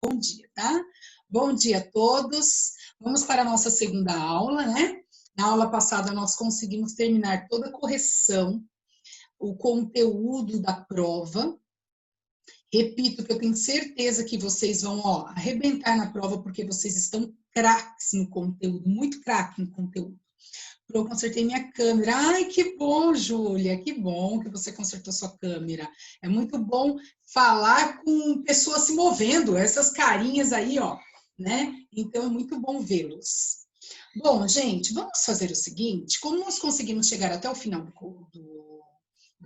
Bom dia, tá? Bom dia a todos. Vamos para a nossa segunda aula, né? Na aula passada nós conseguimos terminar toda a correção, o conteúdo da prova. Repito que eu tenho certeza que vocês vão, arrebentar na prova, porque vocês estão craques no conteúdo, muito craque no conteúdo. Eu consertei minha câmera. Ai, que bom, Júlia, que bom que você consertou sua câmera. É muito bom falar com pessoas se movendo, essas carinhas aí, né? Então, é muito bom vê-los. Bom, gente, vamos fazer o seguinte, como nós conseguimos chegar até o final do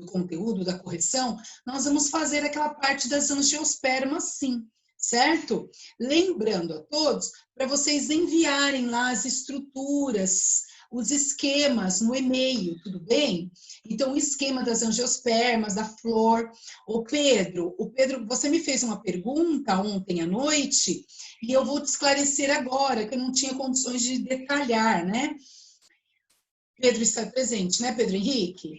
conteúdo, da correção, nós vamos fazer aquela parte das angiospermas, sim, certo? Lembrando a todos, para vocês enviarem lá as estruturas, os esquemas no e-mail, tudo bem? Então, o esquema das angiospermas, da flor. O Pedro, você me fez uma pergunta ontem à noite e eu vou te esclarecer agora, que eu não tinha condições de detalhar, né? Pedro está presente, né, Pedro Henrique?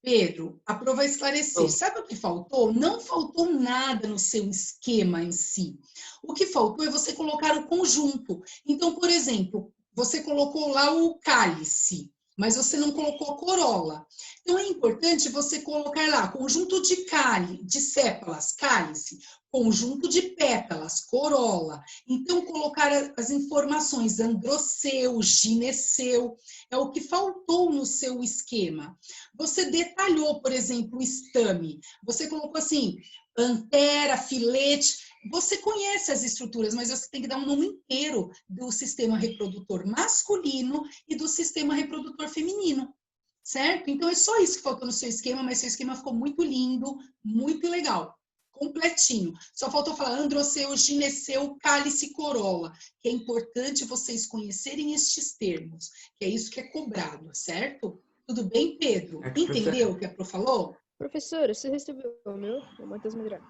Pedro, a prova vai esclarecer. Sabe o que faltou? Não faltou nada no seu esquema em si. O que faltou é você colocar o conjunto. Então, por exemplo, você colocou lá o cálice, mas você não colocou a corola. Então, é importante você colocar lá conjunto de sépalas, cálice, conjunto de pétalas, corola. Então, colocar as informações androceu, gineceu, é o que faltou no seu esquema. Você detalhou, por exemplo, o estame. Você colocou assim, antera, filete. Você conhece as estruturas, mas você tem que dar um nome inteiro do sistema reprodutor masculino e do sistema reprodutor feminino, certo? Então, é só isso que faltou no seu esquema, mas seu esquema ficou muito lindo, muito legal, completinho. Só faltou falar androceu, gineceu, cálice, corola, que é importante vocês conhecerem estes termos, que é isso que é cobrado, certo? Tudo bem, Pedro? Entendeu o que a Pro falou? Professora, você recebeu o meu? O Matheus Medrano.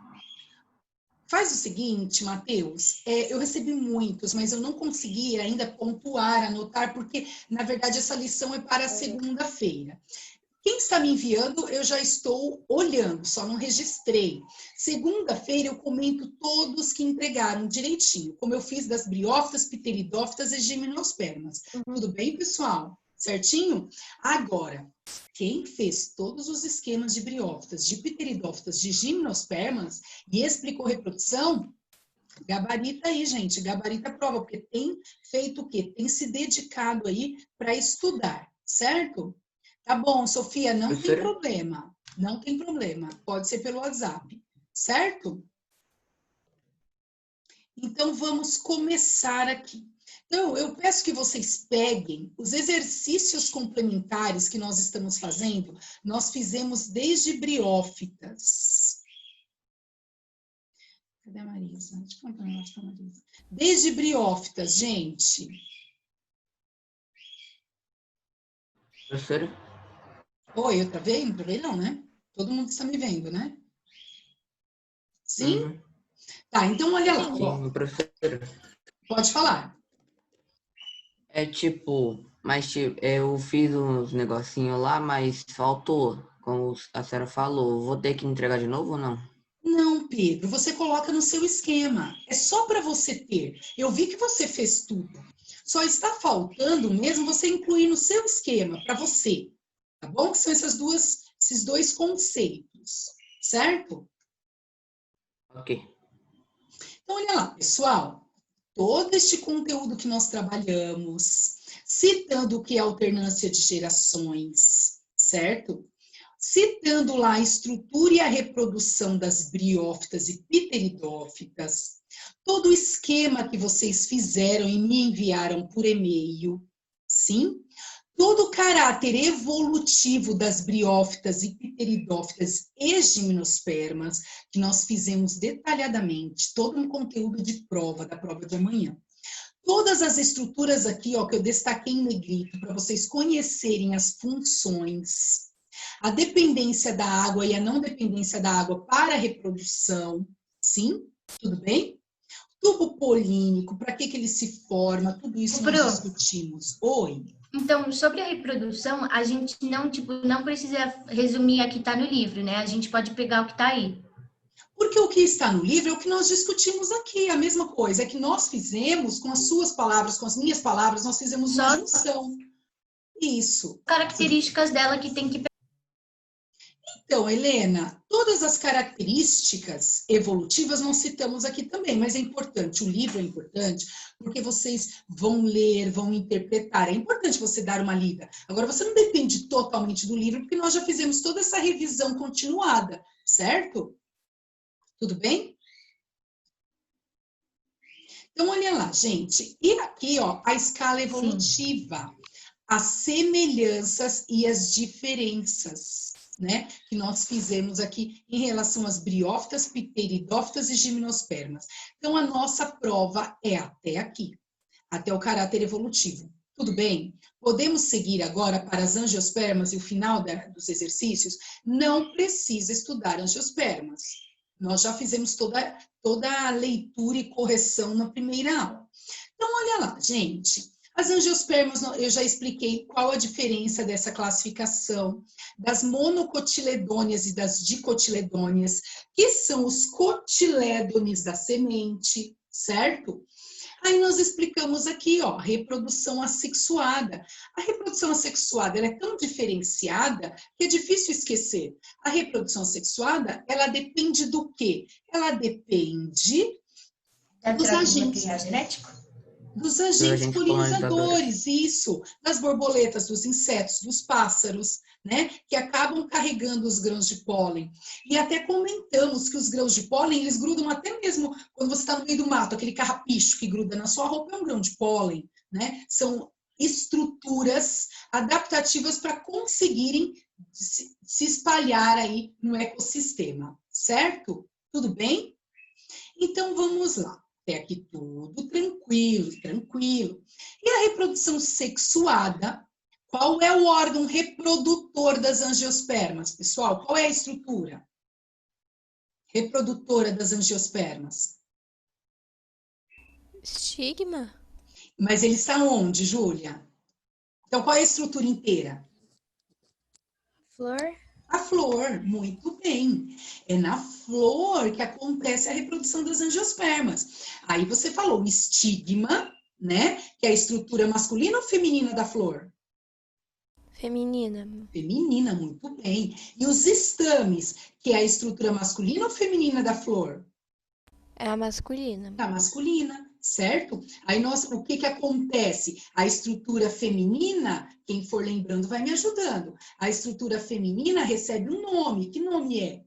Faz o seguinte, Matheus, eu recebi muitos, mas eu não consegui ainda pontuar, anotar, porque, na verdade, essa lição é para segunda-feira. Quem está me enviando, eu já estou olhando, só não registrei. Segunda-feira eu comento todos que entregaram direitinho, como eu fiz das briófitas, pteridófitas e gimnospermas. Tudo bem, pessoal? Certinho? Agora, quem fez todos os esquemas de briófitas, de pteridófitas, de gimnospermas e explicou reprodução, gabarita aí, gente, gabarita a prova, porque tem feito o quê? Tem se dedicado aí para estudar, certo? Tá bom, Sofia, não tem problema. Não tem problema. Pode ser pelo WhatsApp, certo? Então, vamos começar aqui. Então, eu peço que vocês peguem os exercícios complementares que nós estamos fazendo. Nós fizemos desde briófitas. Cadê a Marisa? Deixa eu contar um negócio para a Marisa. Desde briófitas, gente. Professora? Oi, eu travei? Não travei não, né? Todo mundo está me vendo, né? Sim? Uhum. Tá, então olha lá. Sim, professora. Pode falar. Eu fiz uns negocinhos lá, mas faltou, como a senhora falou. Vou ter que entregar de novo ou não? Não, Pedro, você coloca no seu esquema. É só para você ter. Eu vi que você fez tudo. Só está faltando mesmo você incluir no seu esquema, para você. Tá bom? Que são esses dois conceitos, certo? Ok. Então, olha lá, pessoal. Todo este conteúdo que nós trabalhamos, citando o que é alternância de gerações, certo? Citando lá a estrutura e a reprodução das briófitas e pteridófitas, todo o esquema que vocês fizeram e me enviaram por e-mail, sim? Todo o caráter evolutivo das briófitas e pteridófitas e gimnospermas, que nós fizemos detalhadamente, todo um conteúdo de prova, da prova de amanhã. Todas as estruturas aqui, que eu destaquei em negrito, para vocês conhecerem as funções, a dependência da água e a não dependência da água para a reprodução, sim? Tudo bem? Tubo polínico, para que ele se forma, tudo isso nós discutimos. Oi? Então, sobre a reprodução, a gente não precisa resumir aqui, tá no livro, né? A gente pode pegar o que tá aí. Porque o que está no livro é o que nós discutimos aqui, a mesma coisa, é que nós fizemos, com as suas palavras, com as minhas palavras, nós fizemos uma Só junção. Isso. características dela que tem que... Então, Helena, todas as características evolutivas nós citamos aqui também, mas é importante, o livro é importante, porque vocês vão ler, vão interpretar, é importante você dar uma lida. Agora, você não depende totalmente do livro, porque nós já fizemos toda essa revisão continuada, certo? Tudo bem? Então, olha lá, gente. E aqui, ó, a escala evolutiva. Sim. As semelhanças e as diferenças, né? Que nós fizemos aqui em relação às briófitas, pteridófitas e gimnospermas. Então, a nossa prova é até aqui. Até o caráter evolutivo. Tudo bem? Podemos seguir agora para as angiospermas e o final dos exercícios? Não precisa estudar angiospermas. Nós já fizemos toda a leitura e correção na primeira aula. Então, olha lá, gente. As angiospermas, eu já expliquei qual a diferença dessa classificação das monocotiledôneas e das dicotiledôneas, que são os cotilédones da semente, certo? Aí nós explicamos aqui, ó, reprodução assexuada. A reprodução assexuada, ela é tão diferenciada que é difícil esquecer. A reprodução assexuada, ela depende do quê? Ela depende dos agentes genéticos. Dos agentes polinizadores, isso, das borboletas, dos insetos, dos pássaros, né, que acabam carregando os grãos de pólen. E até comentamos que os grãos de pólen, eles grudam até mesmo quando você está no meio do mato, aquele carrapicho que gruda na sua roupa é um grão de pólen, né? São estruturas adaptativas para conseguirem se espalhar aí no ecossistema, certo? Tudo bem? Então, vamos lá. Até aqui tudo tranquilo, tranquilo. E a reprodução sexuada, qual é o órgão reprodutor das angiospermas, pessoal? Qual é a estrutura reprodutora das angiospermas? Estigma. Mas ele está onde, Júlia? Então, qual é a estrutura inteira? Flor. A flor, muito bem. É na flor que acontece a reprodução das angiospermas. Aí você falou o estigma, né? Que é a estrutura masculina ou feminina da flor? Feminina. Feminina, muito bem. E os estames, que é a estrutura masculina ou feminina da flor? É a masculina. A masculina, certo? Aí o que acontece? A estrutura feminina, quem for lembrando vai me ajudando. A estrutura feminina recebe um nome. Que nome é?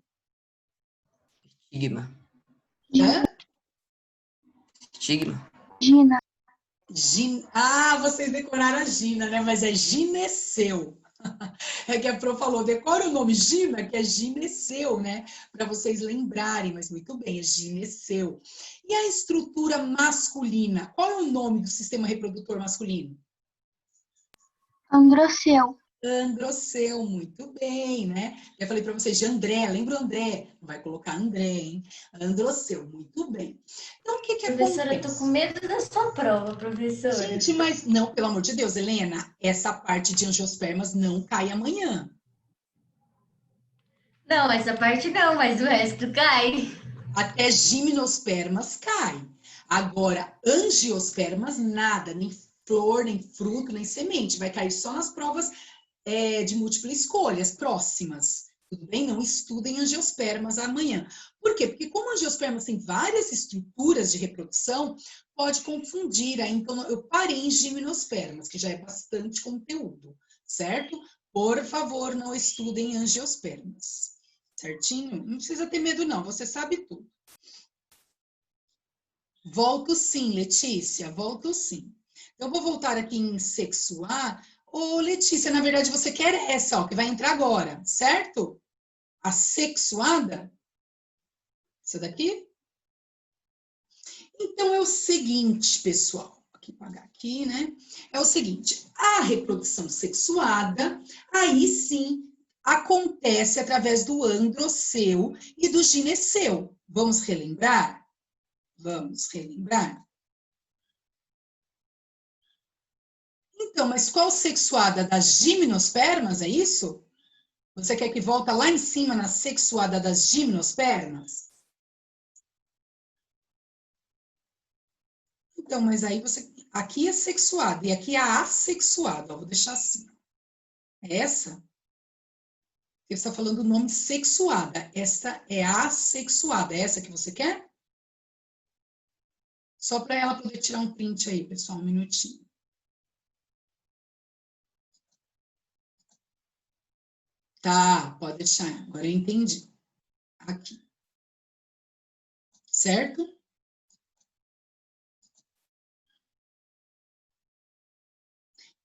Estigma. Hã? Estigma. Gina. Ah, vocês decoraram a Gina, né? Mas é gineceu. É que a Pro falou, decora o nome Gina, que é gineceu, né? Para vocês lembrarem, mas muito bem, é gineceu. E a estrutura masculina? Qual é o nome do sistema reprodutor masculino? Androceu. Androceu, muito bem, né? Eu falei para vocês de André, lembra o André? Não vai colocar André, hein? Androceu, muito bem. Então, o que Professora, acontece? eu tô com medo da sua prova, professora. Gente, mas não, pelo amor de Deus, Helena, essa parte de angiospermas não cai amanhã. Não, essa parte não, mas o resto cai. Até gimnospermas cai. Agora, angiospermas, nada, nem flor, nem fruto, nem semente. Vai cair só nas provas de múltipla escolha, as próximas. Tudo bem? Não estudem angiospermas amanhã. Por quê? Porque como angiospermas tem várias estruturas de reprodução, pode confundir. Aí, então, eu parei em gimnospermas, que já é bastante conteúdo, certo? Por favor, não estudem angiospermas. Certinho? Não precisa ter medo, não. Você sabe tudo. Volto sim, Letícia. Volto sim. Eu vou voltar aqui em sexuar. Ô, Letícia, na verdade, você quer essa, ó, que vai entrar agora, certo? A sexuada. Essa daqui? Então, é o seguinte, pessoal. Aqui, apagar aqui, né? É o seguinte. A reprodução sexuada, aí sim, acontece através do androceu e do gineceu. Vamos relembrar? Vamos relembrar? Então, mas qual sexuada? Das gimnospermas, é isso? Você quer que volta lá em cima na sexuada das gimnospermas? Então, mas aí você... Aqui é sexuada e aqui é assexuada. Ó, vou deixar assim. Essa, você está falando o nome sexuada. Esta é assexuada. É essa que você quer? Só para ela poder tirar um print aí, pessoal, um minutinho. Tá, pode deixar. Agora eu entendi. Aqui. Certo?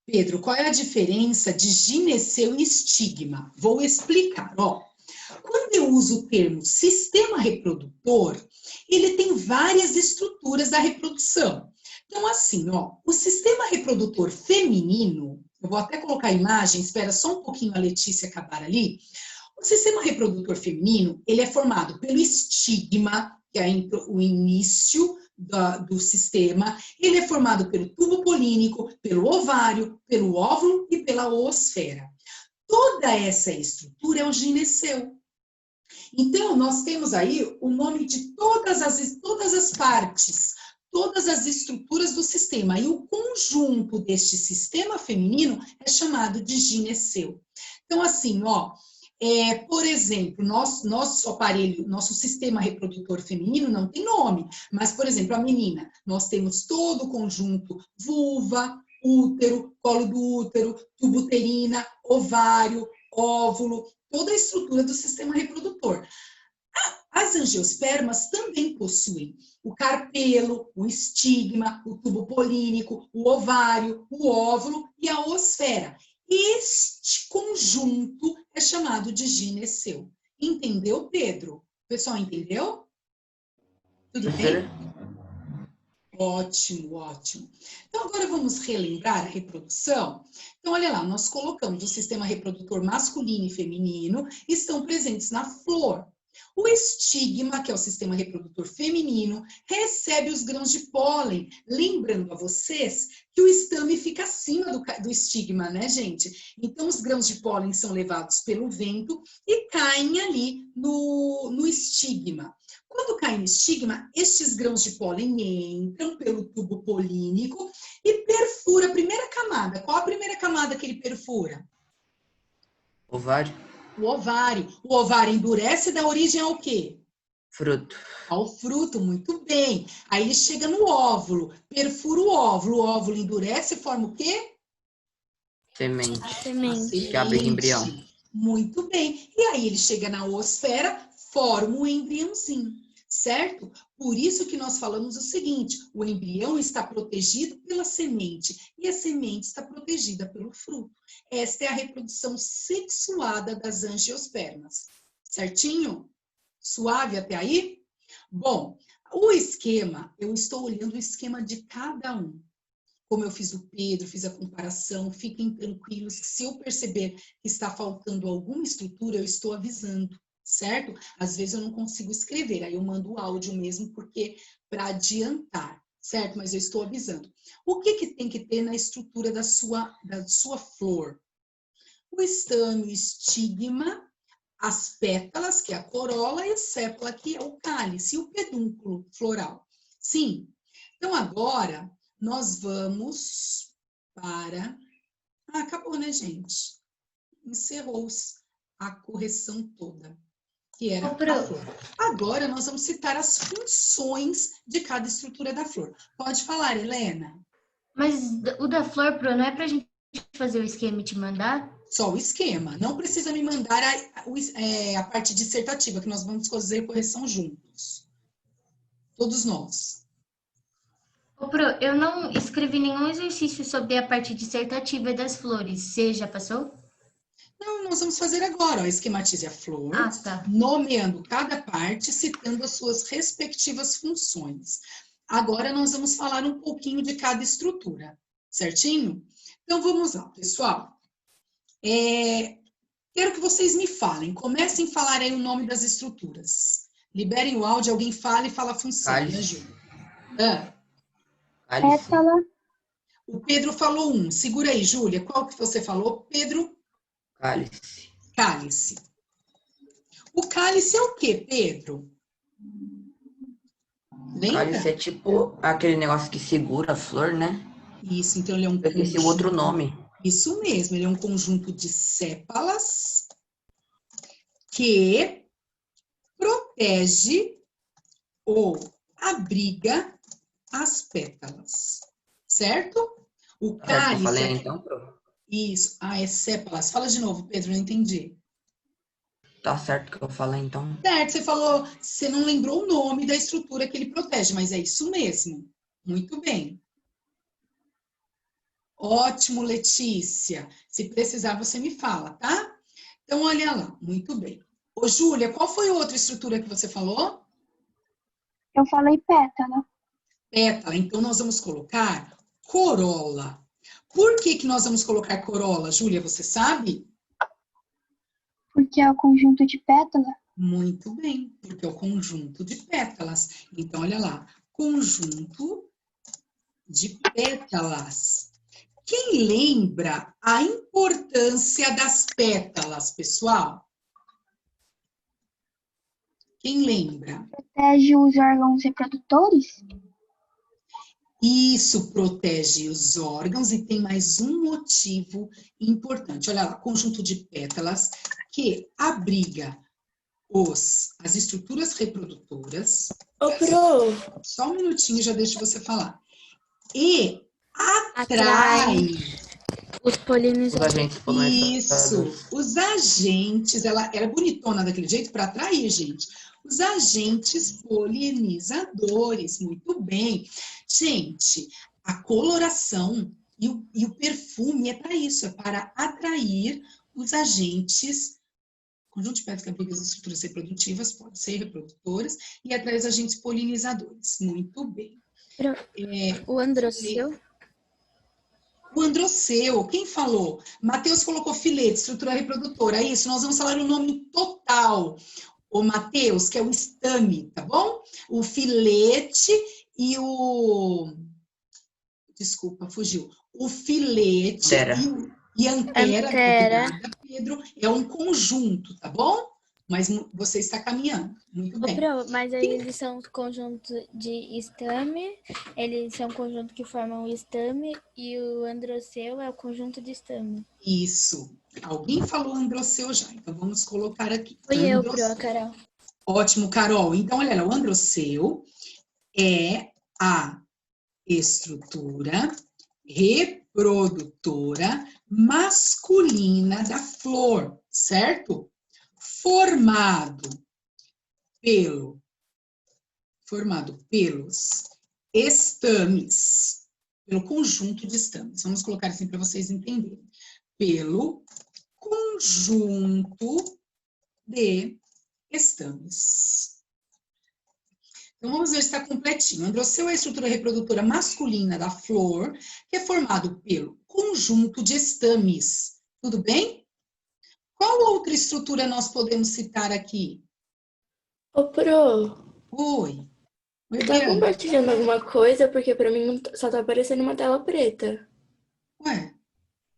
Pedro, qual é a diferença de gineceu e estigma? Vou explicar, ó. Quando eu uso o termo sistema reprodutor, ele tem várias estruturas da reprodução. Então, assim, ó, o sistema reprodutor feminino, eu vou até colocar a imagem, espera só um pouquinho a Letícia acabar ali. O sistema reprodutor feminino, ele é formado pelo estigma, que é o início do sistema, ele é formado pelo tubo polínico, pelo ovário, pelo óvulo e pela oosfera. Toda essa estrutura é o gineceu. Então, nós temos aí o nome de todas as partes, todas as estruturas do sistema. E o conjunto deste sistema feminino é chamado de gineceu. Então, assim, ó, por exemplo, nosso aparelho, nosso sistema reprodutor feminino não tem nome, mas, por exemplo, a menina, nós temos todo o conjunto vulva, útero, colo do útero, tubo uterina, ovário, óvulo, toda a estrutura do sistema reprodutor. As angiospermas também possuem o carpelo, o estigma, o tubo polínico, o ovário, o óvulo e a oosfera. Este conjunto é chamado de gineceu. Entendeu, Pedro? O pessoal entendeu? Tudo bem? Ótimo, ótimo. Então, agora vamos relembrar a reprodução. Então, olha lá, nós colocamos o sistema reprodutor masculino e feminino, estão presentes na flor. O estigma, que é o sistema reprodutor feminino, recebe os grãos de pólen. Lembrando a vocês que o estame fica acima do estigma, né, gente? Então, os grãos de pólen são levados pelo vento e caem ali no estigma. Quando cai no estigma, estes grãos de pólen entram pelo tubo polínico e perfura a primeira camada. Qual a primeira camada que ele perfura? Ovário. O ovário. O ovário endurece e dá origem ao quê? Fruto. Ao fruto, muito bem. Aí ele chega no óvulo, perfura o óvulo endurece e forma o quê? Semente. Semente. Que abre embrião. Muito bem. E aí ele chega na oosfera, forma o embriãozinho, certo? Por isso que nós falamos o seguinte, o embrião está protegido pela semente e a semente está protegida pelo fruto. Esta é a reprodução sexuada das angiospermas. Certinho? Suave até aí? Bom, o esquema, eu estou olhando o esquema de cada um. Como eu fiz o Pedro, fiz a comparação, fiquem tranquilos que se eu perceber que está faltando alguma estrutura, eu estou avisando, certo? Às vezes eu não consigo escrever, aí eu mando o áudio mesmo, porque para adiantar, certo? Mas eu estou avisando. O que tem que ter na estrutura da sua flor? O estame, o estigma, as pétalas, que é a corola, e a sépala, que é o cálice, e o pedúnculo floral. Sim. Então, agora, nós vamos para... Ah, acabou, né, gente? Encerrou-se a correção toda, que era a flor. Agora, nós vamos citar as funções de cada estrutura da flor. Pode falar, Helena. Mas o da flor, Pro, não é pra gente fazer o esquema e te mandar? Só o esquema. Não precisa me mandar a parte dissertativa, que nós vamos fazer correção juntos. Todos nós. Ô, Pro, eu não escrevi nenhum exercício sobre a parte dissertativa das flores. Você já passou? Não, nós vamos fazer agora. Ó, esquematize a flor, Ah, tá. nomeando cada parte, citando as suas respectivas funções. Agora nós vamos falar um pouquinho de cada estrutura, certinho? Então vamos lá, pessoal. Quero que vocês me falem. Comecem a falar aí o nome das estruturas. Liberem o áudio, alguém fala e fala a função, né, Ju? Pétala. O Pedro falou um. Segura aí, Júlia. Qual que você falou, Pedro? Cálice. Cálice. O cálice é o quê, Pedro? Cálice Lembra? é tipo aquele negócio que segura a flor, né? Isso, então ele é um Eu esqueci o outro conjunto. nome. Isso mesmo, ele é um conjunto de sépalas que protege ou abriga as pétalas, certo? O Tá certo que eu cálice, falei então, Pro? isso, é sépalas. Fala de novo, Pedro, não entendi. Tá certo que eu falei então. Certo, você falou, você não lembrou o nome da estrutura que ele protege, mas é isso mesmo. Muito bem. Ótimo, Letícia. Se precisar, você me fala, tá? Então, olha lá, muito bem. Ô, Júlia, qual foi a outra estrutura que você falou? Eu falei pétala, Pétala. Então, nós vamos colocar corola. Por que que nós vamos colocar corola, Júlia, você sabe? porque é o conjunto de pétala. Muito bem, porque é o conjunto de pétalas. Então, olha lá, conjunto de pétalas. Quem lembra a importância das pétalas, pessoal? Quem lembra? Protege os órgãos reprodutores. Isso protege os órgãos e tem mais um motivo importante. Olha lá, conjunto de pétalas que abriga as estruturas reprodutoras. Ô, Pro, Só um minutinho, já deixo você falar. E Atrai atrai. os Os polinizadores. agentes Isso, polarizados. os agentes, ela é bonitona daquele jeito para atrair, gente. Os agentes polinizadores, muito bem. Gente, a coloração e o perfume é para isso, é para atrair os agentes, conjunto de pétalas que abriga as estruturas reprodutivas, pode ser reprodutoras, e atrair os agentes polinizadores. Muito bem. O androceu? O androceu, quem falou? Matheus colocou filete, estrutura reprodutora. É isso, nós vamos falar o nome total. O Matheus, que é o estame, tá bom? O filete e o... Desculpa, fugiu. O filete Antera. e a antera, Antera. obrigada, Pedro, é um conjunto, tá bom? Mas você está caminhando. Muito Ô, bem. Pro, mas aí eles são conjunto de estame, eles são conjunto que formam o estame, e o androceu é o conjunto de estame. Isso. Alguém falou androceu já, então vamos colocar aqui. Foi eu, Androceu. Pro, Carol. Ótimo, Carol. Então, olha lá, o androceu é a estrutura reprodutora masculina da flor, certo? Formado pelos estames, pelo conjunto de estames. Vamos colocar assim para vocês entenderem. Pelo conjunto de estames. Então, vamos ver se está completinho. Androceu é a estrutura reprodutora masculina da flor, que é formado pelo conjunto de estames. Tudo bem? Qual outra estrutura nós podemos citar aqui? ô, Pro, Oi. Oi, tá Bianca. compartilhando alguma coisa? Porque pra mim só tá aparecendo uma tela preta. Ué,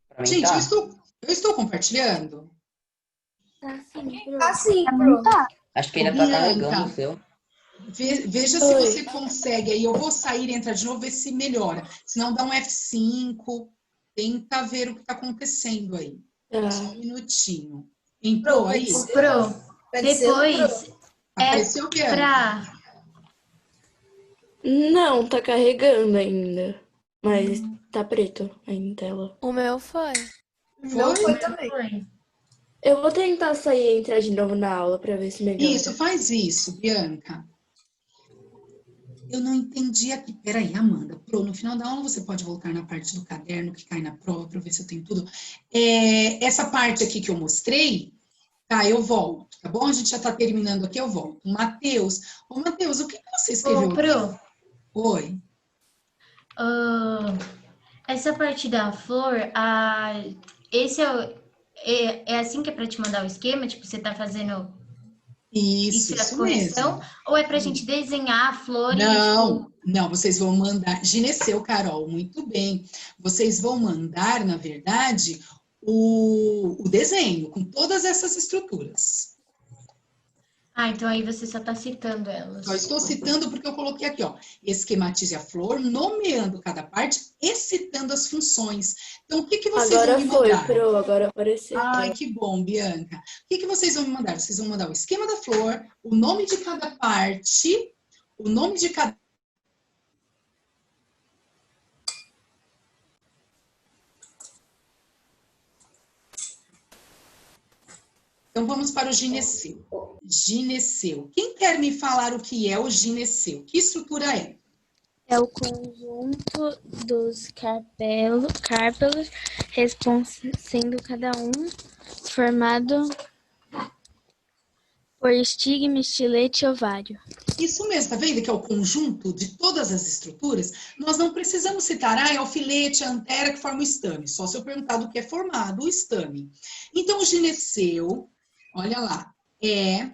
Pra mim gente, tá. eu estou compartilhando? Tá sim, Pro. Assim, Não tá. Acho que ainda Ô, tá Bianca. carregando o seu. Veja se Oi. você consegue aí. Eu vou sair e entrar de novo, ver se melhora. Se não, dá um F5. Tenta ver o que está acontecendo aí. Tá. Só um minutinho. Entrou aí? Pro, depois Apareceu, Bianca? pra... Não, tá carregando ainda. Mas tá preto aí em tela. O meu foi. Foi? Foi. Eu vou tentar sair e entrar de novo na aula pra ver se melhora. Isso, faz isso, Bianca. Eu não entendi aqui. Peraí, Amanda. No final da aula você pode voltar na parte do caderno que cai na prova para ver se eu tenho tudo. Essa parte aqui que eu mostrei, tá? Eu volto, tá bom? A gente já tá terminando aqui, eu volto. Matheus. Ô, Matheus, o que você escreveu Ô, aqui? Pro, Oi. essa parte da flor, esse é assim que é para te mandar o esquema? Tipo, você tá fazendo Isso é a correção? mesmo. Ou é pra gente desenhar a flor e, Não, não, vocês vão mandar. Gineceu, Carol, muito bem. Vocês vão mandar, na verdade, o desenho com todas essas estruturas. Ah, então aí você só está citando elas. Só estou citando porque eu coloquei aqui, ó, esquematize a flor, nomeando cada parte e citando as funções. Então, o que que vocês vão Agora me foi, mandar? Pro, agora apareceu. Ai, que bom, Bianca. O que que vocês vão me mandar? Vocês vão mandar o esquema da flor, o nome de cada parte, o nome de cada... Então, vamos para o gineceu. Gineceu. Quem quer me falar o que é o gineceu? Que estrutura é? É o conjunto dos carpelos, sendo cada um formado por estigma, estilete e ovário. Isso mesmo, tá vendo que é o conjunto de todas as estruturas? Nós não precisamos citar, é o filete, a antera que forma o estame, só se eu perguntar do que é formado o estame. Então, o gineceu, olha lá, é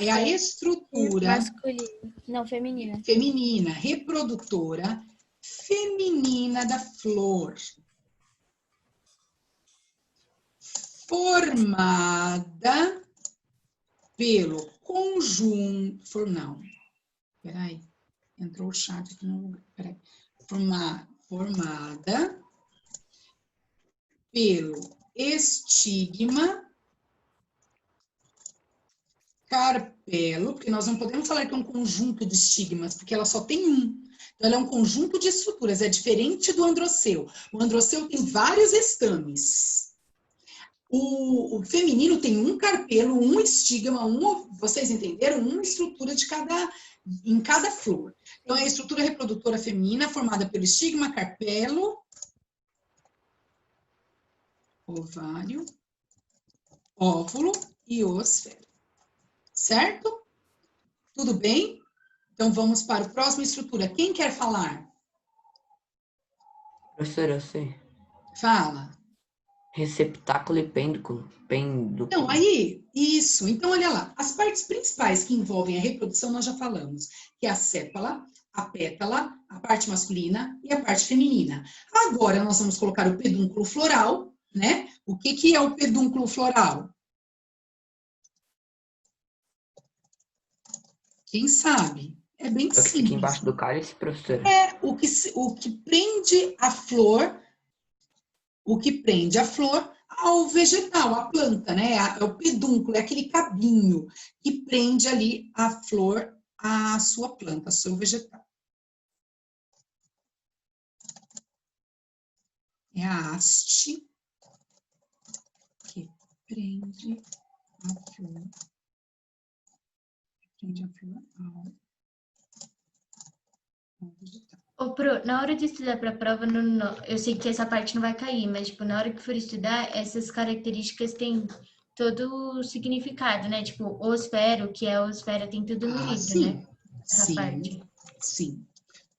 a estrutura masculina, não, feminina. feminina, reprodutora feminina da flor, formada pelo conjunto, não, peraí, entrou o chat aqui no lugar, peraí, formada pelo estigma, carpelo, porque nós não podemos falar que é um conjunto de estigmas, porque ela só tem um. Então, ela é um conjunto de estruturas, é diferente do androceu. O androceu tem vários estames. O feminino tem um carpelo, um estigma, vocês entenderam? Uma estrutura em cada flor. Então, é a estrutura reprodutora feminina formada pelo estigma, carpelo, ovário, óvulo e osfera. Certo? Tudo bem? Então, vamos para a próxima estrutura. Quem quer falar? Professora, eu sei. Fala. Receptáculo e pêndulo. Então, aí, isso. Então, olha lá. As partes principais que envolvem a reprodução, nós já falamos, que é a sépala, a pétala, a parte masculina e a parte feminina. Agora, nós vamos colocar o pedúnculo floral, né? O que que é o pedúnculo floral? Quem sabe? É bem É o que simples. fica embaixo do cálice, professora? É o que prende a flor, ao vegetal, à planta, né? É o pedúnculo, é aquele cabinho que prende ali a flor à sua planta, ao seu vegetal. É a haste que prende a flor, ao vegetal. Ô, Pro, na hora de estudar para a prova, eu sei que essa parte não vai cair, mas, tipo, na hora que for estudar, essas características têm todo o significado, né? Tipo, osfero, que é osfera, tem tudo no livro, sim, né? Essa parte. sim.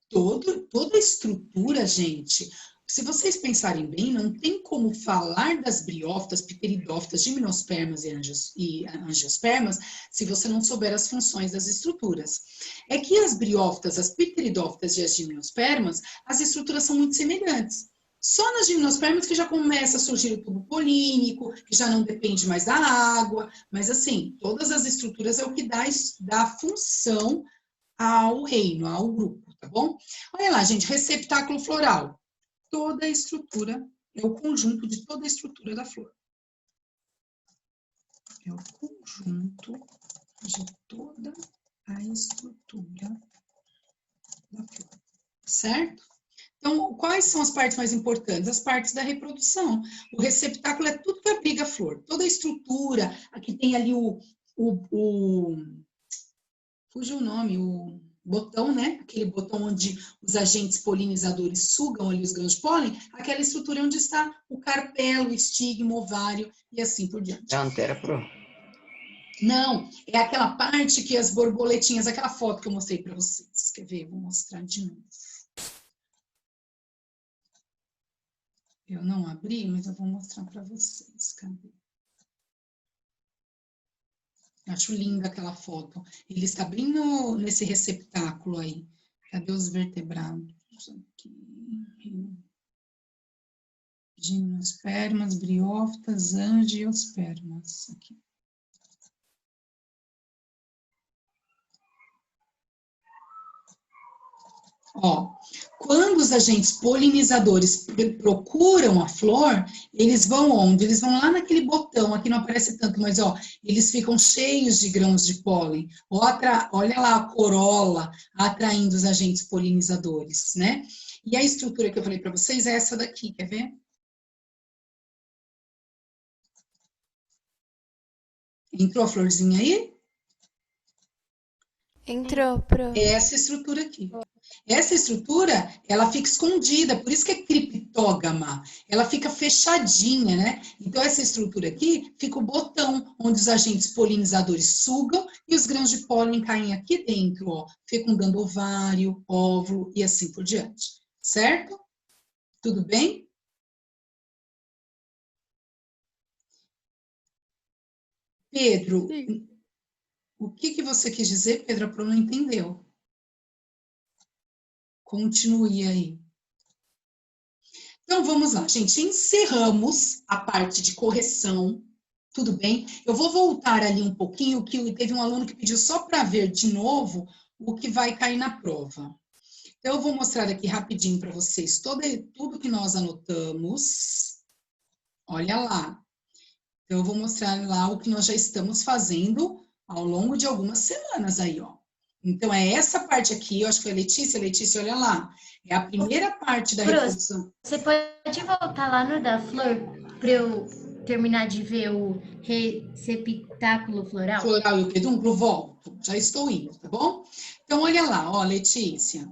Toda a estrutura, gente, se vocês pensarem bem, não tem como falar das briófitas, pteridófitas, gimnospermas e angiospermas se você não souber as funções das estruturas. É que as briófitas, as pteridófitas e as gimnospermas, as estruturas são muito semelhantes. Só nas gimnospermas que já começa a surgir o tubo polínico, que já não depende mais da água, mas assim, todas as estruturas é o que dá função ao reino, ao grupo, tá bom? Olha lá, gente, receptáculo floral. Toda a estrutura, é o conjunto de toda a estrutura da flor. É o conjunto de toda a estrutura da flor, certo? Então, quais são as partes mais importantes? As partes da reprodução. O receptáculo é tudo que abriga a flor, toda a estrutura, aqui tem ali fugiu o nome, o botão, né? Aquele botão onde os agentes polinizadores sugam ali os grãos de pólen, aquela estrutura onde está o carpelo, o estigma, o ovário e assim por diante. É a antera, Pro? Não, é aquela parte que as borboletinhas, aquela foto que eu mostrei para vocês. Quer ver? Vou mostrar de novo. Eu não abri, mas eu vou mostrar para vocês. Cadê? Acho linda aquela foto. Ele está bem nesse receptáculo aí. Cadê os vertebrados? Aqui. Gimnospermas, briófitas, angiospermas. Aqui. Ó, quando os agentes polinizadores procuram a flor, eles vão onde? Eles vão lá naquele botão, aqui não aparece tanto, mas ó, eles ficam cheios de grãos de pólen. Olha lá a corola atraindo os agentes polinizadores, né? E a estrutura que eu falei para vocês é essa daqui, quer ver? Entrou a florzinha aí? Entrou pro... É essa estrutura aqui. Essa estrutura, ela fica escondida, por isso que é criptógama. Ela fica fechadinha, né? Então, essa estrutura aqui fica o botão onde os agentes polinizadores sugam e os grãos de pólen caem aqui dentro, ó, fecundando ovário, óvulo e assim por diante. Certo? Tudo bem? Pedro, o que você quis dizer, Pedro? A Pro não entendeu. Continue aí. Então, vamos lá, gente. Encerramos a parte de correção, tudo bem? Eu vou voltar ali um pouquinho, que teve um aluno que pediu só para ver de novo o que vai cair na prova. Então, eu vou mostrar aqui rapidinho para vocês tudo que nós anotamos. Olha lá. Então, eu vou mostrar lá o que nós já estamos fazendo ao longo de algumas semanas aí, ó. Então, é essa parte aqui, eu acho que foi a Letícia. Letícia, olha lá. É a primeira parte da reprodução. Você pode voltar lá no da flor para eu terminar de ver o receptáculo floral? Floral e o pedúnculo, volto. Já estou indo, tá bom? Então, olha lá, ó, Letícia.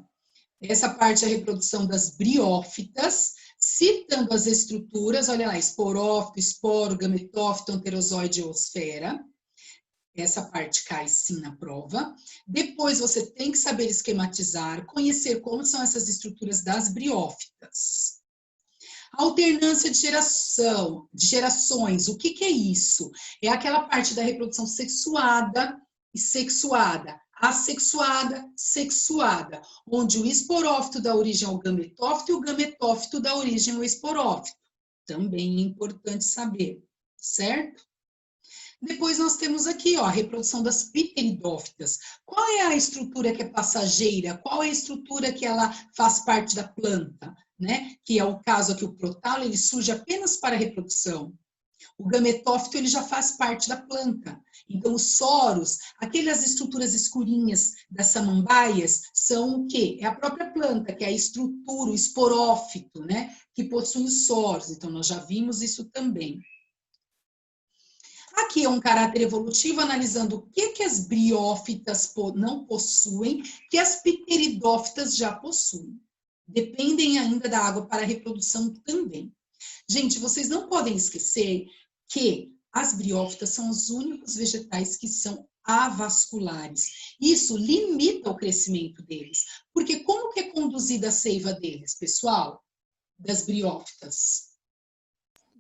Essa parte é a reprodução das briófitas, citando as estruturas, olha lá, esporófito, esporo, gametófito, anterozoide e oosfera. Essa parte cai sim na prova. Depois você tem que saber esquematizar, conhecer como são essas estruturas das briófitas. Alternância de gerações, o que é isso? É aquela parte da reprodução sexuada e sexuada, assexuada, sexuada, onde o esporófito dá origem ao gametófito e o gametófito dá origem ao esporófito. Também é importante saber, certo? Depois nós temos aqui, ó, a reprodução das pteridófitas. Qual é a estrutura que é passageira? Qual é a estrutura que ela faz parte da planta? Né? Que é o caso aqui, o protalo, ele surge apenas para a reprodução. O gametófito, ele já faz parte da planta. Então, os soros, aquelas estruturas escurinhas das samambaias, são o quê? É a própria planta, que é a estrutura, o esporófito, né? Que possui os soros. Então, nós já vimos isso também. Aqui é um caráter evolutivo analisando o que as briófitas não possuem, que as pteridófitas já possuem. Dependem ainda da água para a reprodução também. Gente, vocês não podem esquecer que as briófitas são os únicos vegetais que são avasculares. Isso limita o crescimento deles. Porque como que é conduzida a seiva deles, pessoal? Das briófitas?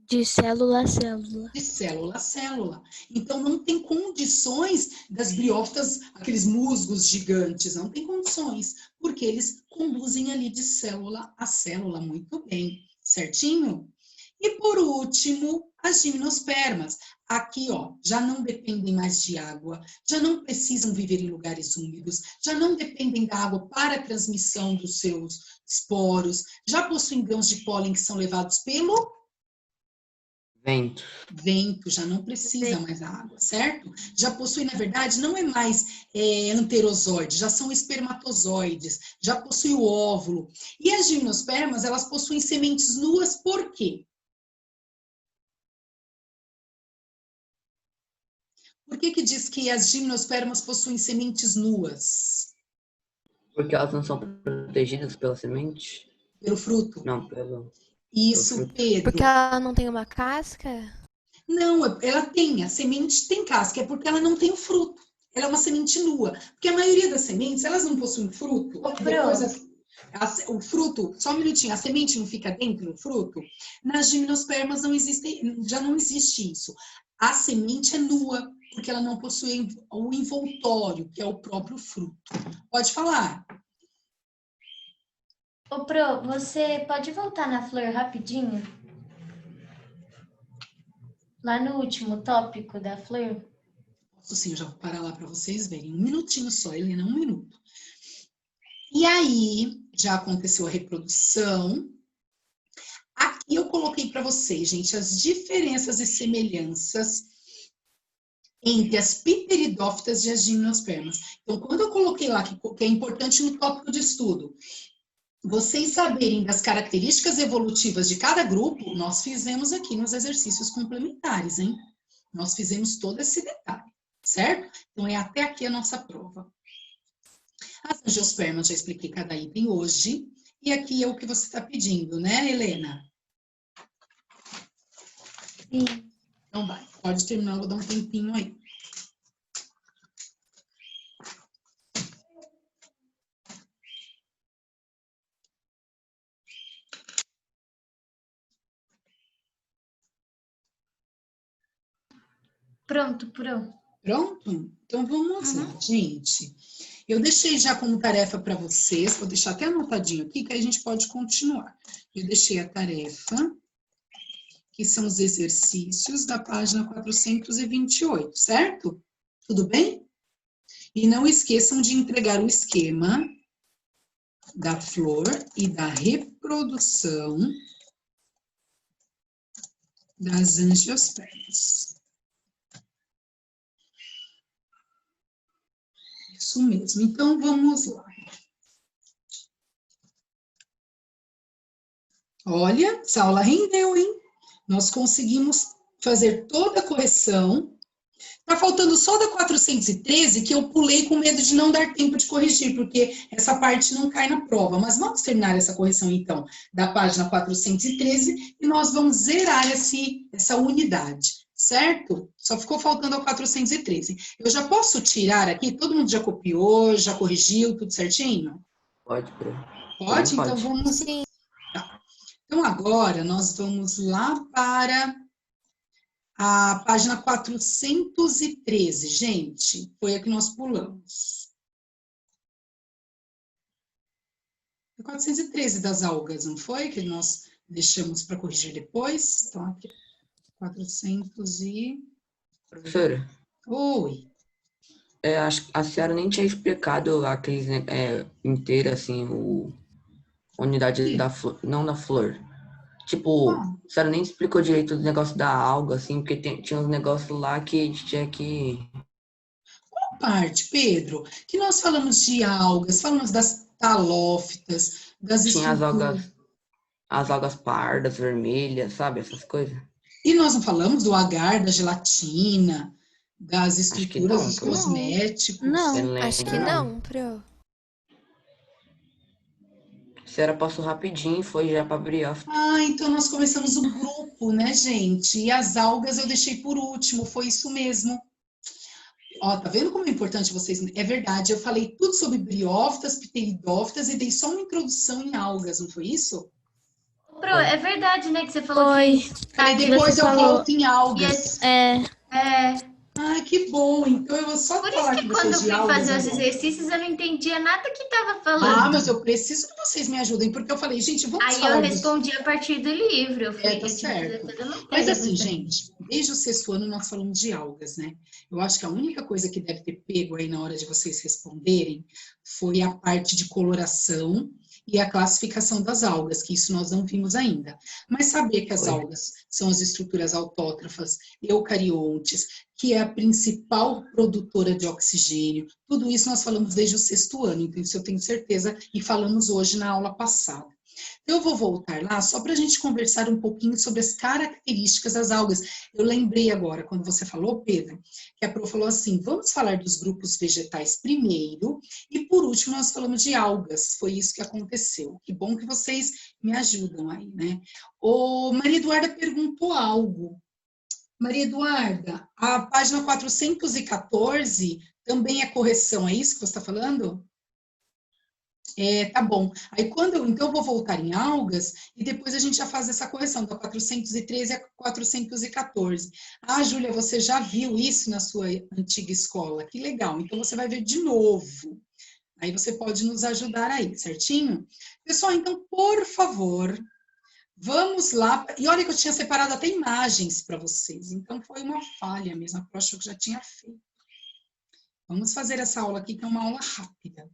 De célula a célula. De célula a célula. Então, não tem condições das briófitas, aqueles musgos gigantes, não tem condições, porque eles conduzem ali de célula a célula muito bem, certinho? E, por último, as gimnospermas. Aqui, ó, já não dependem mais de água, já não precisam viver em lugares úmidos, já não dependem da água para a transmissão dos seus esporos, já possuem grãos de pólen que são levados pelo vento, já não precisa mais da água, certo? Já possui, na verdade, não é mais anterozoide, já são espermatozoides, já possui o óvulo. E as gimnospermas, elas possuem sementes nuas, por quê? Por que diz que as gimnospermas possuem sementes nuas? Porque elas não são protegidas pela semente? Pelo fruto? Não, pelo... Isso, Pedro. Porque ela não tem uma casca? Não, ela tem, a semente tem casca, é porque ela não tem o fruto. Ela é uma semente nua. Porque a maioria das sementes, elas não possuem fruto. Depois, o fruto, só um minutinho, a semente não fica dentro do fruto? Nas gimnospermas já não existe isso. A semente é nua, porque ela não possui o envoltório, que é o próprio fruto. Pode falar. Ô, Pro, você pode voltar na flor rapidinho? Lá no último tópico da flor? Posso sim, eu já vou parar lá para vocês verem. Um minutinho só, Helena, um minuto. E aí, já aconteceu a reprodução. Aqui eu coloquei para vocês, gente, as diferenças e semelhanças entre as pteridófitas e as gimnospermas. Então, quando eu coloquei lá, que é importante no tópico de estudo, vocês saberem das características evolutivas de cada grupo, nós fizemos aqui nos exercícios complementares, hein? Nós fizemos todo esse detalhe, certo? Então, é até aqui a nossa prova. As angiospermas, já expliquei cada item hoje. E aqui é o que você está pedindo, né, Helena? Sim. Então vai, pode terminar, vou dar um tempinho aí. Pronto. Pronto? Então vamos lá, gente. Eu deixei já como tarefa para vocês, vou deixar até anotadinho aqui, que aí a gente pode continuar. Eu deixei a tarefa, que são os exercícios da página 428, certo? Tudo bem? E não esqueçam de entregar o esquema da flor e da reprodução das angiospermas. Isso mesmo. Então, vamos lá. Olha, essa aula rendeu, hein? Nós conseguimos fazer toda a correção. Tá faltando só da 413, que eu pulei com medo de não dar tempo de corrigir, porque essa parte não cai na prova. Mas vamos terminar essa correção, então, da página 413, e nós vamos zerar essa unidade, certo? Só ficou faltando a 413. Eu já posso tirar aqui? Todo mundo já copiou, já corrigiu, tudo certinho? Pode, Pro. Pode? Então Pode. vamos... Sim. Tá. Então agora nós vamos lá para a página 413, gente. Foi a que nós pulamos. 413 das algas, não foi? Que nós deixamos para corrigir depois. Então, aqui, 400 e... Professora, Oi. acho que a senhora nem tinha explicado aqueles inteiro, assim, a unidade da flor, não da flor. Tipo, a senhora nem explicou direito o negócio da alga, assim, porque tinha uns negócios lá que a gente tinha que... Qual parte, Pedro? Que nós falamos de algas, falamos das talófitas, das Tinha estruturas. as algas pardas, vermelhas, sabe? Essas coisas. E nós não falamos do agar, da gelatina, das Acho que estruturas, não, dos Pro. cosméticos. Não, Eu acho que lembro, não, Pro. A senhora passou rapidinho, foi já pra briófita. Ah, então nós começamos o grupo, né, gente? E as algas eu deixei por último, foi isso mesmo. Ó, tá vendo como é importante vocês? É verdade, eu falei tudo sobre briófitas, pteridófitas e dei só uma introdução em algas, não foi isso? Pro, é verdade, né, que você falou Foi. que... Falei, que depois você eu falou. volto em algas. Ah, que bom, então eu vou só Por falar isso que que quando eu vocês de fui algas fazer os agora. exercícios, eu não entendia nada que tava Ah, falando. mas eu preciso que vocês me ajudem, porque eu falei, gente, vamos Aí falar eu disso. respondi a partir do livro. Eu Tá tive que fazer certo. toda a matéria. Mas assim, gente, desde o 6º ano nós falamos de algas, né? Eu acho que a única coisa que deve ter pego aí na hora de vocês responderem foi a parte de coloração e a classificação das algas, que isso nós não vimos ainda. Mas saber que as algas são as estruturas autótrofas, eucariontes, que é a principal produtora de oxigênio, tudo isso nós falamos desde o 6º ano, então isso eu tenho certeza, e falamos hoje na aula passada. Eu vou voltar lá só para a gente conversar um pouquinho sobre as características das algas. Eu lembrei agora, quando você falou, Pedro, que a Pro falou assim, vamos falar dos grupos vegetais primeiro e por último nós falamos de algas. Foi isso que aconteceu. Que bom que vocês me ajudam aí, né? Ô, Maria Eduarda perguntou algo. Maria Eduarda, a página 414 também é correção, é isso que você está falando? Tá bom. Aí então eu vou voltar em algas e depois a gente já faz essa correção da 413 a 414. Ah, Júlia, você já viu isso na sua antiga escola? Que legal. Então você vai ver de novo. Aí você pode nos ajudar aí, certinho? Pessoal, então, por favor, vamos lá. E olha que eu tinha separado até imagens para vocês. Então foi uma falha mesmo. A Pro achou que já tinha feito. Vamos fazer essa aula aqui, que é uma aula rápida.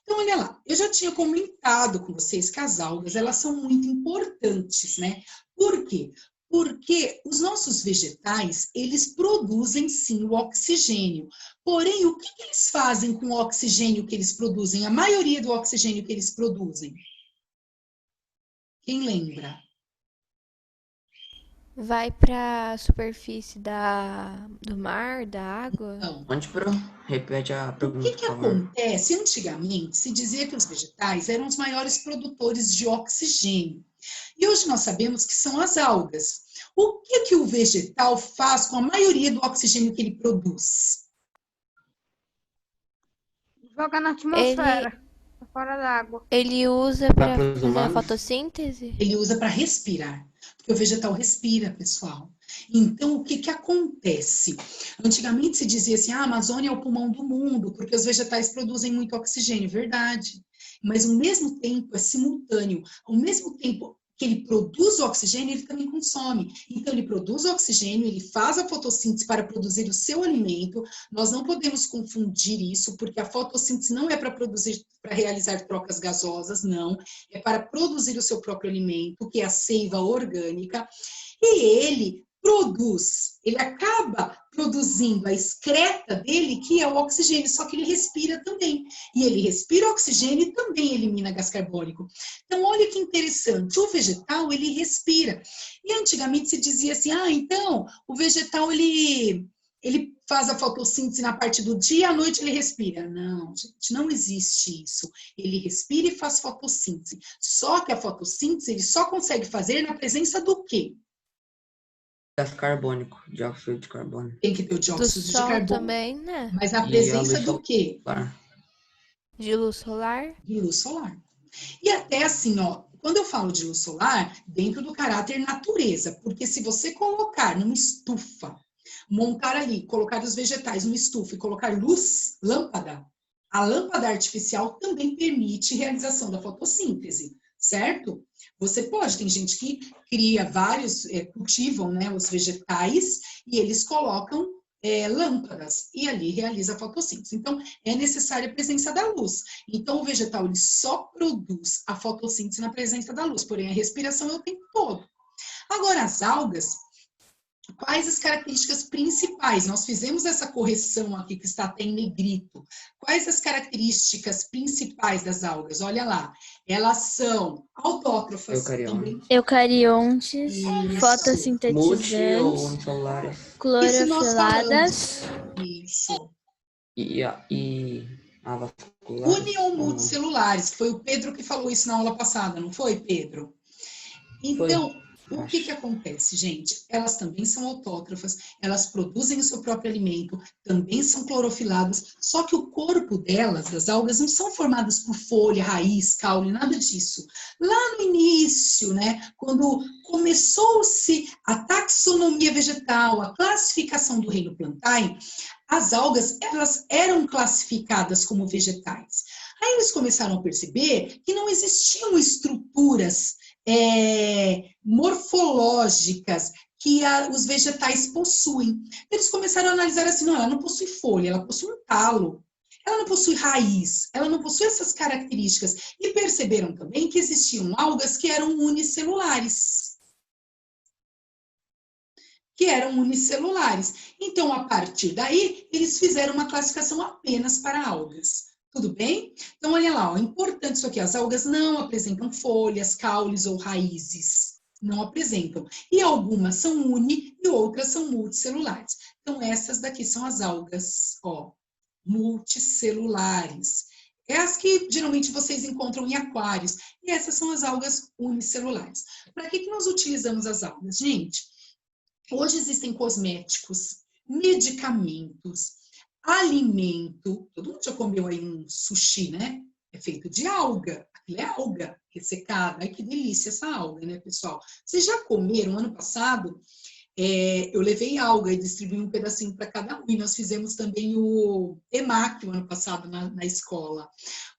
Então, olha lá, eu já tinha comentado com vocês que as algas, elas são muito importantes, né? Por quê? Porque os nossos vegetais, eles produzem sim o oxigênio. Porém, o que eles fazem com o oxigênio que eles produzem? A maioria do oxigênio que eles produzem? Quem lembra? Vai para a superfície do mar, da água? Não. Repete a O pergunta, que por favor. acontece? Antigamente, se dizia que os vegetais eram os maiores produtores de oxigênio. E hoje nós sabemos que são as algas. O que o vegetal faz com a maioria do oxigênio que ele produz? Joga na atmosfera, fora d'água. Ele usa Vai para pros fazer a humanos? fotossíntese? Ele usa para respirar, porque o vegetal respira, pessoal. Então, o que acontece? Antigamente se dizia assim, a Amazônia é o pulmão do mundo, porque os vegetais produzem muito oxigênio, verdade. Mas ao mesmo tempo é simultâneo, ao mesmo tempo que ele produz o oxigênio, ele também consome. Então, ele produz o oxigênio, ele faz a fotossíntese para produzir o seu alimento. Nós não podemos confundir isso, porque a fotossíntese não é para produzir, para realizar trocas gasosas, não. É para produzir o seu próprio alimento, que é a seiva orgânica. E ele produz, ele acaba produzindo a excreta dele, que é o oxigênio, só que ele respira também. E ele respira oxigênio e também elimina gás carbônico. Então, olha que interessante, o vegetal, ele respira. E antigamente se dizia assim, então, o vegetal, ele faz a fotossíntese na parte do dia, à noite ele respira. Não, gente, não existe isso. Ele respira e faz fotossíntese. Só que a fotossíntese, ele só consegue fazer na presença do quê? Gás carbônico, dióxido de carbono. Tem que ter o Do dióxido de sol carbono. também, né? Mas na E presença a luz do quê? solar. De luz solar? De luz solar. E até assim, ó, quando eu falo de luz solar, dentro do caráter natureza, porque se você colocar numa estufa, montar ali, colocar os vegetais numa estufa e colocar luz, lâmpada, a lâmpada artificial também permite realização da fotossíntese, certo? Você pode, tem gente que cria vários, cultivam, né, os vegetais e eles colocam lâmpadas e ali realiza a fotossíntese. Então, é necessária a presença da luz. Então, o vegetal ele só produz a fotossíntese na presença da luz, porém a respiração é o tempo todo. Agora, as algas, quais as características principais? Nós fizemos essa correção aqui que está até em negrito. Quais as características principais das algas? Olha lá, elas são autótrofas, também. Eucariontes, Isso. fotossintetizantes, Multicelulares. clorofiladas, Isso. E avasculares. União multicelulares, que foi o Pedro que falou isso na aula passada, não foi, Pedro? Então, o que acontece, gente? Elas também são autótrofas, elas produzem o seu próprio alimento, também são clorofiladas, só que o corpo delas, das algas, não são formadas por folha, raiz, caule, nada disso. Lá no início, né, quando começou-se a taxonomia vegetal, a classificação do reino Plantae, as algas, elas eram classificadas como vegetais. Aí eles começaram a perceber que não existiam estruturas morfológicas que os vegetais possuem. Eles começaram a analisar assim, não, ela não possui folha, ela possui um talo, ela não possui raiz, ela não possui essas características. E perceberam também que existiam algas que eram unicelulares. Então, a partir daí, eles fizeram uma classificação apenas para algas. Tudo bem? Então, olha lá, ó, importante isso aqui, as algas não apresentam folhas, caules ou raízes. Não apresentam. E algumas são uni e outras são multicelulares. Então, essas daqui são as algas, ó, multicelulares. É as que geralmente vocês encontram em aquários. E essas são as algas unicelulares. Para que nós utilizamos as algas? Gente, hoje existem cosméticos, medicamentos, alimento, todo mundo já comeu aí um sushi, né? É feito de alga, aquilo é alga ressecada. Ai, que delícia essa alga, né, pessoal? Vocês já comeram ano passado? Eu levei alga e distribuí um pedacinho para cada um. E nós fizemos também o temaki o ano passado na escola.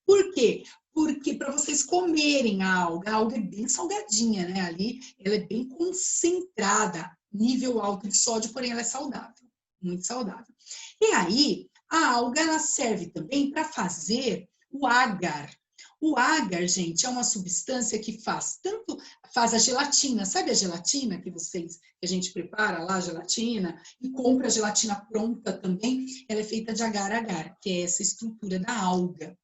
Por quê? Porque para vocês comerem a alga é bem salgadinha, né? Ali ela é bem concentrada, nível alto de sódio, porém ela é saudável, muito saudável. E aí, a alga ela serve também para fazer o agar. O agar, gente, é uma substância que faz a gelatina. Sabe a gelatina que a gente prepara lá, a gelatina, e compra a gelatina pronta também? Ela é feita de agar-agar, que é essa estrutura da alga.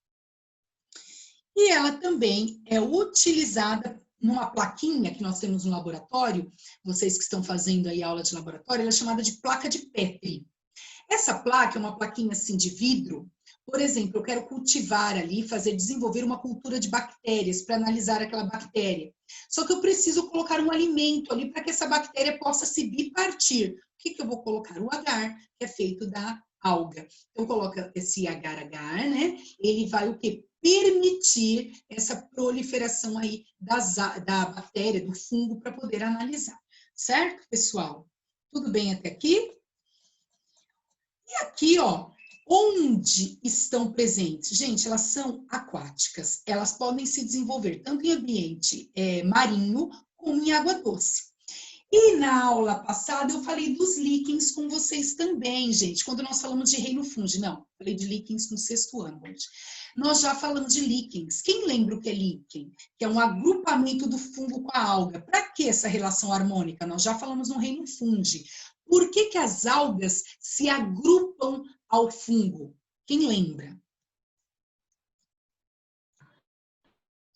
E ela também é utilizada numa plaquinha que nós temos no laboratório, vocês que estão fazendo aí aula de laboratório, ela é chamada de placa de Petri. Essa placa é uma plaquinha assim de vidro. Por exemplo, eu quero cultivar ali, desenvolver uma cultura de bactérias para analisar aquela bactéria. Só que eu preciso colocar um alimento ali para que essa bactéria possa se bipartir. O que eu vou colocar? O agar, que é feito da alga. Então, coloca esse agar-agar, né? Ele vai o quê? Permitir essa proliferação aí da bactéria, do fungo, para poder analisar. Certo, pessoal? Tudo bem até aqui? E aqui, ó, onde estão presentes? Gente, elas são aquáticas. Elas podem se desenvolver tanto em ambiente marinho como em água doce. E na aula passada eu falei dos líquens com vocês também, gente. Quando nós falamos de reino fungi, não, falei de líquens no 6º ano hoje. Nós já falamos de líquens. Quem lembra o que é líquen? Que é um agrupamento do fungo com a alga. Para que essa relação harmônica? Nós já falamos no reino fungi. Por que as algas se agrupam ao fungo? Quem lembra?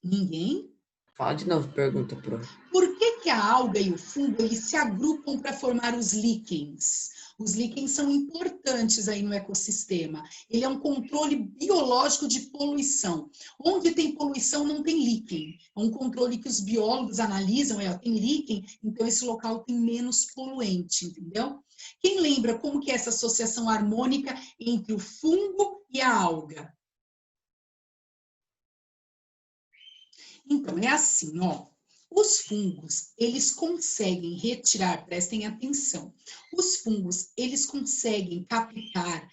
Ninguém? Fala de novo, pergunta, prof. Por que a alga e o fungo eles se agrupam para formar os líquens? Os líquens são importantes aí no ecossistema. Ele é um controle biológico de poluição. Onde tem poluição não tem líquen. É um controle que os biólogos analisam, tem líquen, então esse local tem menos poluente, entendeu? Quem lembra como que é essa associação harmônica entre o fungo e a alga? Então, é assim, ó. Os fungos, eles conseguem retirar, prestem atenção, os fungos, eles conseguem captar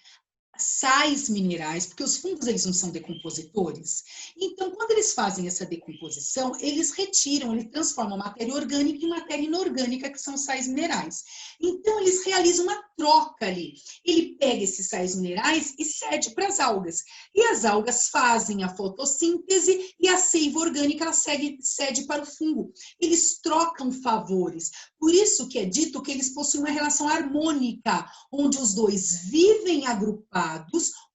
sais minerais, porque os fungos, eles não são decompositores. Então, quando eles fazem essa decomposição, eles retiram, eles transformam matéria orgânica em matéria inorgânica, que são sais minerais. Então, eles realizam uma troca ali. Ele pega esses sais minerais e cede para as algas. E as algas fazem a fotossíntese e a seiva orgânica, ela cede para o fungo. Eles trocam favores. Por isso que é dito que eles possuem uma relação harmônica, onde os dois vivem agrupados,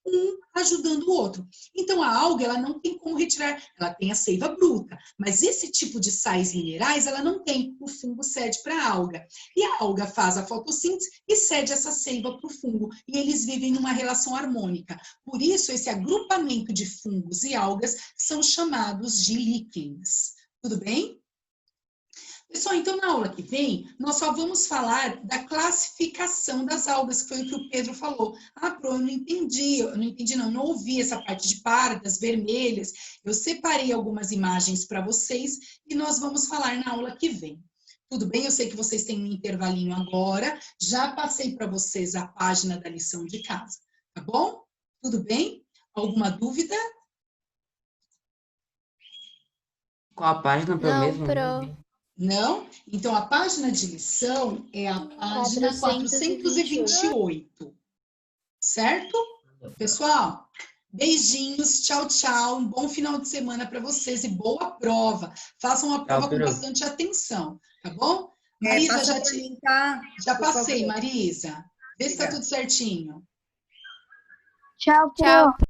um ajudando o outro. Então, a alga, ela não tem como retirar, ela tem a seiva bruta, mas esse tipo de sais minerais, ela não tem. O fungo cede para a alga. E a alga faz a fotossíntese e cede essa seiva para o fungo. E eles vivem numa relação harmônica. Por isso, esse agrupamento de fungos e algas são chamados de líquens. Tudo bem? Pessoal, então na aula que vem, nós só vamos falar da classificação das algas, que foi o que o Pedro falou. Ah, Pro, eu não ouvi essa parte de pardas, vermelhas. Eu separei algumas imagens para vocês e nós vamos falar na aula que vem. Tudo bem? Eu sei que vocês têm um intervalinho agora, já passei para vocês a página da lição de casa, tá bom? Tudo bem? Alguma dúvida? Qual a página para Não, mesmo? Pro. Não? Então, a página de lição é a página 428. Certo? Pessoal, beijinhos, tchau, tchau. Um bom final de semana para vocês e boa prova. Façam a prova com bastante atenção, tá bom? Marisa, já passei, Marisa. Vê se tá tudo certinho. Tchau, Pro. Tchau, Pro.